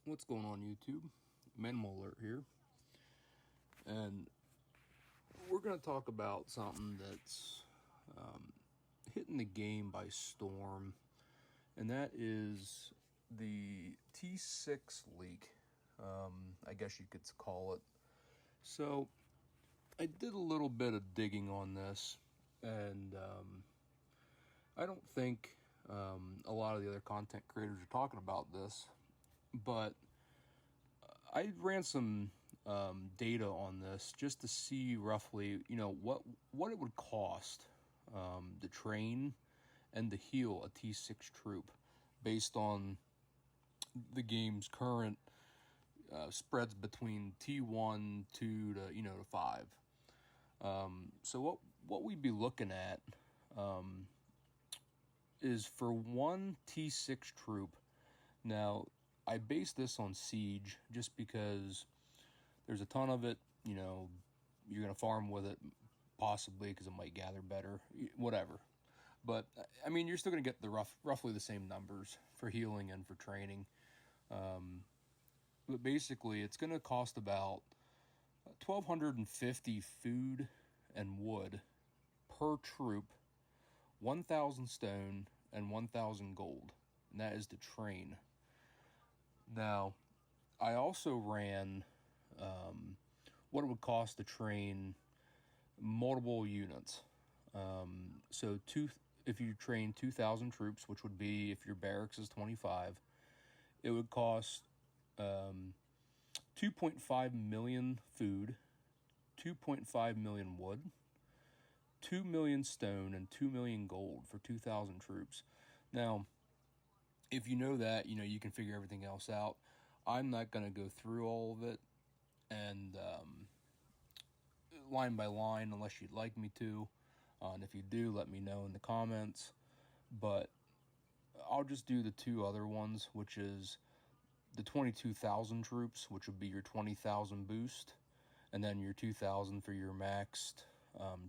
What's going on, YouTube? Minimal Alert here, and we're going to talk about something that's hitting the game by storm, and that is the T6 leak, I guess you could call it. So I did a little bit of digging on this, and I don't think a lot of the other content creators are talking about this, but I ran some data on this just to see roughly, what it would cost to train and to heal a T6 troop based on the game's current spreads between T1, 2 to 5. So what we'd be looking at is for one T6 troop. Now, I base this on Siege just because there's a ton of it. You're going to farm with it, possibly because it might gather better, whatever. But, I mean, you're still going to get the roughly the same numbers for healing and for training. But basically, it's going to cost about 1,250 food and wood per troop, 1,000 stone, and 1,000 gold. And that is to train. Now, I also ran what it would cost to train multiple units. So if you train 2,000 troops, which would be, if your barracks is 25, it would cost 2.5 million food, 2.5 million wood, 2 million stone, and 2 million gold for 2,000 troops. Now, if you know that, you can figure everything else out. I'm not going to go through all of it and line by line unless you'd like me to. And if you do, let me know in the comments. But I'll just do the two other ones, which is the 22,000 troops, which would be your 20,000 boost, and then your 2,000 for your maxed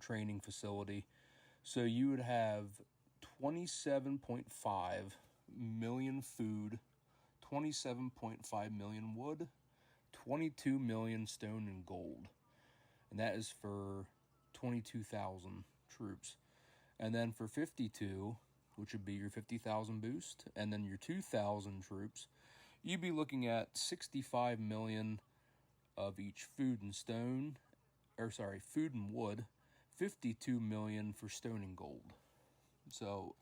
training facility. So you would have 27.5 million food, 27.5 million wood, 22 million stone and gold. And that is for 22,000 troops. And then for 52, which would be your 50,000 boost, and then your 2,000 troops, you'd be looking at 65 million of each food and food and wood, 52 million for stone and gold. So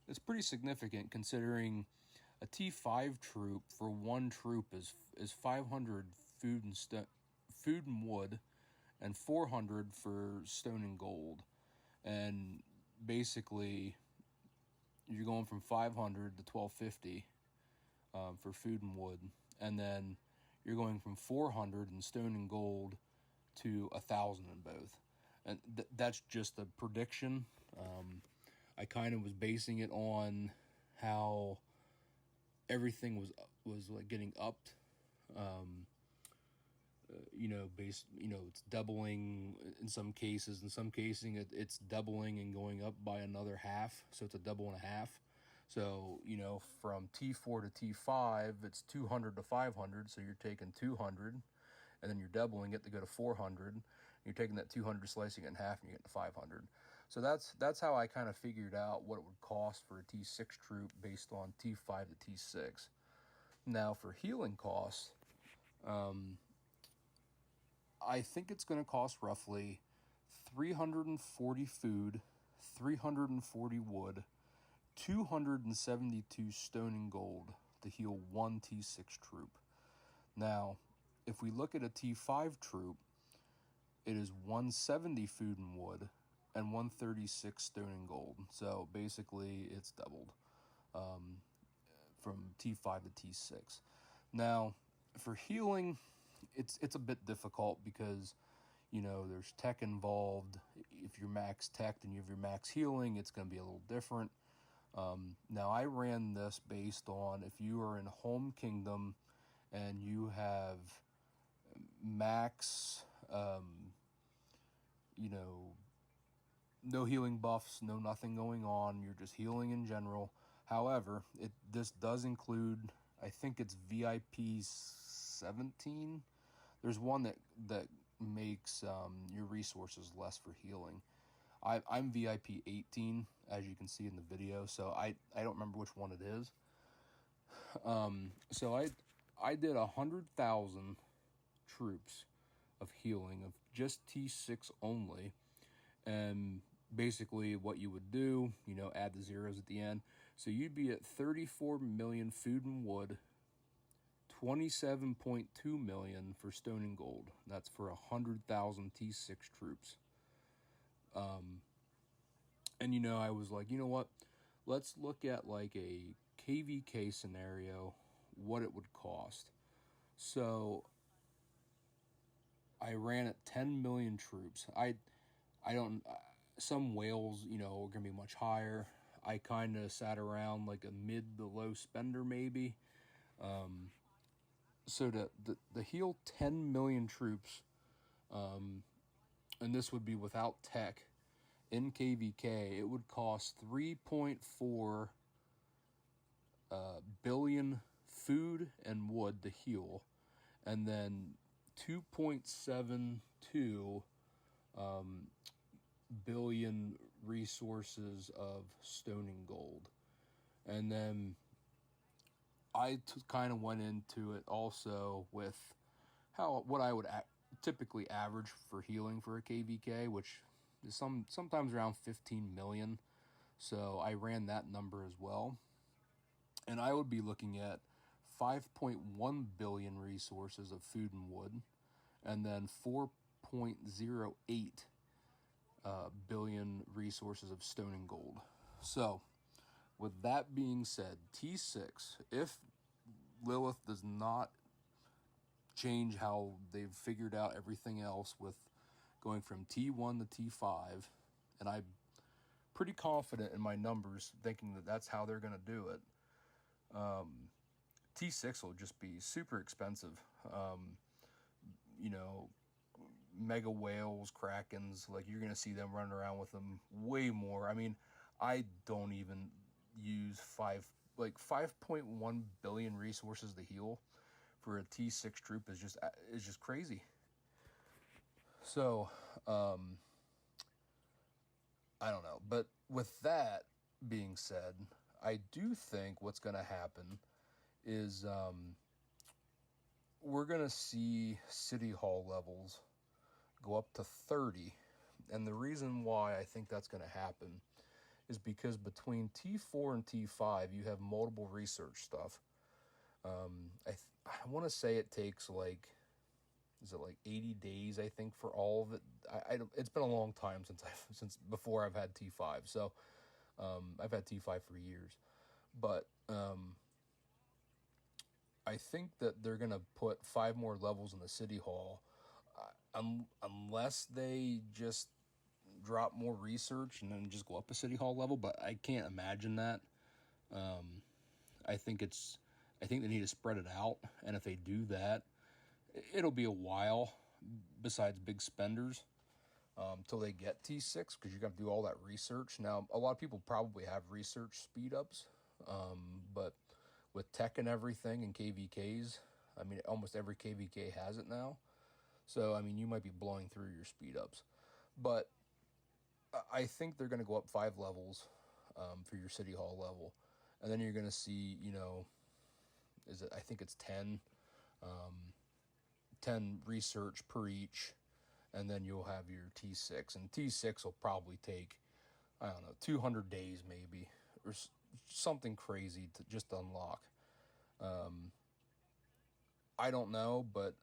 it's pretty significant considering a T5 troop for one troop is 500 food and wood, and 400 for stone and gold. And basically, you're going from 500 to 1,250 for food and wood, and then you're going from 400 in stone and gold to 1,000 in both. And that's just a prediction. I kind of was basing it on how everything was like getting upped. It's doubling in some cases. In some cases, it's doubling and going up by another half. So it's a double and a half. So, from T4 to T5, it's 200 to 500. So you're taking 200, and then you're doubling it to go to 400. You're taking that 200, slicing it in half, and you're getting to 500. So that's how I kind of figured out what it would cost for a T6 troop based on T5 to T6. Now, for healing costs, I think it's going to cost roughly 340 food, 340 wood, 272 stone and gold to heal one T6 troop. Now, if we look at a T5 troop, it is 170 food and wood and 136 stone and gold. So basically, it's doubled from T5 to T6. Now, for healing, it's a bit difficult because, there's tech involved. If you're max tech and you have your max healing, it's going to be a little different. Now, I ran this based on if you are in Home Kingdom and you have max, no healing buffs, nothing going on. You're just healing in general. However, this does include I think it's VIP 17. There's one that makes your resources less for healing. I'm VIP 18, as you can see in the video, so I don't remember which one it is. So I did 100,000 troops of healing of just T6 only, and basically what you would do, you know, add the zeros at the end. So you'd be at 34 million food and wood, 27.2 million for stone and gold. That's for 100,000 T6 troops. And, you know, I was like, you know what? Let's look at like a KVK scenario, what it would cost. So I ran at 10 million troops. I don't, some whales, you know, are going to be much higher. I kind of sat around like a mid to low spender maybe. So to heal 10 million troops, and this would be without tech, in KVK, it would cost 3.4 billion food and wood to heal, and then 2.72 billion resources of stone and gold. And then I kind of went into it also with what I would typically average for healing for a KVK, which is sometimes around 15 million. So I ran that number as well. And I would be looking at 5.1 billion resources of food and wood, and then 4.08 billion resources of stone and gold. So, with that being said, T6, if Lilith does not change how they've figured out everything else with going from T1 to T5, and I'm pretty confident in my numbers thinking that that's how they're going to do it, T6 will just be super expensive. You know, mega whales, krakens, like you're going to see them running around with them way more. I mean, I don't even use 5.1 billion resources to heal for a T6 troop is just crazy. So, I don't know. But with that being said, I do think what's going to happen is we're going to see City Hall levels go up to 30. And the reason why I think that's going to happen is because between T4 and T5, you have multiple research stuff. I want to say it takes like, is it like 80 days, I think, for all of it? It's been a long time since before I've had T5. So I've had T5 for years. But I think that they're going to put 5 more levels in the City Hall, unless they just drop more research and then just go up a City Hall level. But I can't imagine that. I think they need to spread it out, and if they do that, it'll be a while, besides big spenders, till they get T6, because you got to do all that research. Now, a lot of people probably have research speed ups, but with tech and everything and KVKs, I mean, almost every KVK has it now. So, I mean, you might be blowing through your speed ups. But I think they're going to go up 5 levels for your City Hall level. And then you're going to see, you know, I think it's 10 research per each. And then you'll have your T6. And T6 will probably take, I don't know, 200 days maybe, or something crazy to just unlock. I don't know, but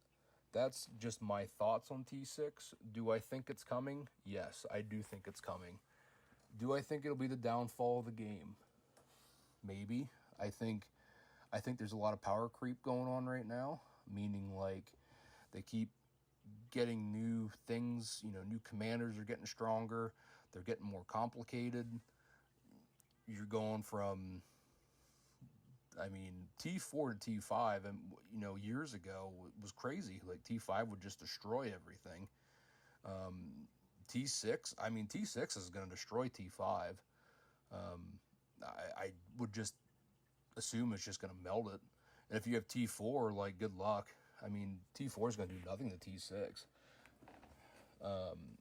that's just my thoughts on T6. Do I think it's coming? Yes, I do think it's coming. Do I think it'll be the downfall of the game? Maybe. I think there's a lot of power creep going on right now, meaning like they keep getting new things, you know, new commanders are getting stronger, they're getting more complicated. You're going from, I mean, T4 to T5, and, you know, years ago it was crazy. Like, T5 would just destroy everything. T6, I mean, T6 is going to destroy T5. I would just assume it's just going to melt it. And if you have T4, like, good luck. I mean, T4 is going to do nothing to T6.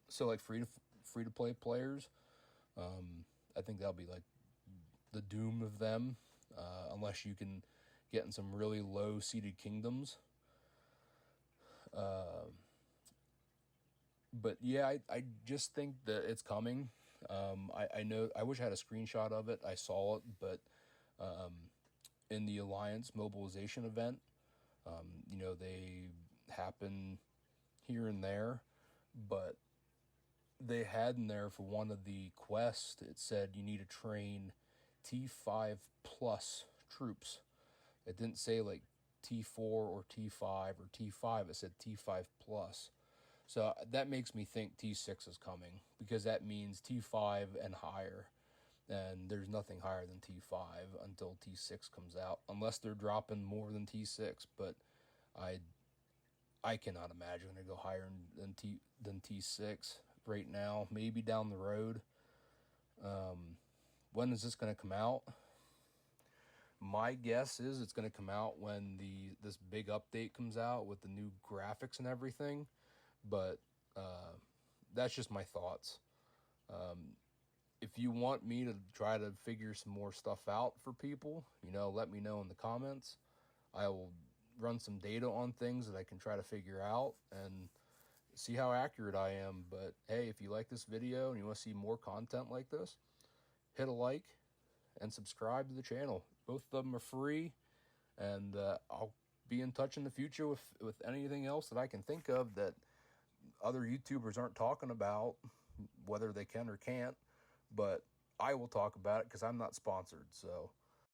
So like free to play players, I think that'll be like the doom of them, unless you can get in some really low seeded kingdoms. But yeah, I just think that it's coming. I know, I wish I had a screenshot of it. I saw it, but in the Alliance mobilization event, you know, they happen here and there, but they had in there for one of the quests, it said you need to train T5 plus troops. It didn't say like T4 or T5 or T5, it said T5 plus. So that makes me think T6 is coming, because that means T5 and higher. And there's nothing higher than T5 until T6 comes out, unless they're dropping more than T6. But I cannot imagine they go higher than T6 right now. Maybe down the road. When is this going to come out? My guess is it's going to come out when this big update comes out with the new graphics and everything. But that's just my thoughts. If you want me to try to figure some more stuff out for people, you know, let me know in the comments. I will run some data on things that I can try to figure out and see how accurate I am. But hey, if you like this video and you want to see more content like this, hit a like and subscribe to the channel. Both of them are free, and I'll be in touch in the future with anything else that I can think of that other YouTubers aren't talking about, whether they can or can't. But I will talk about it because I'm not sponsored. So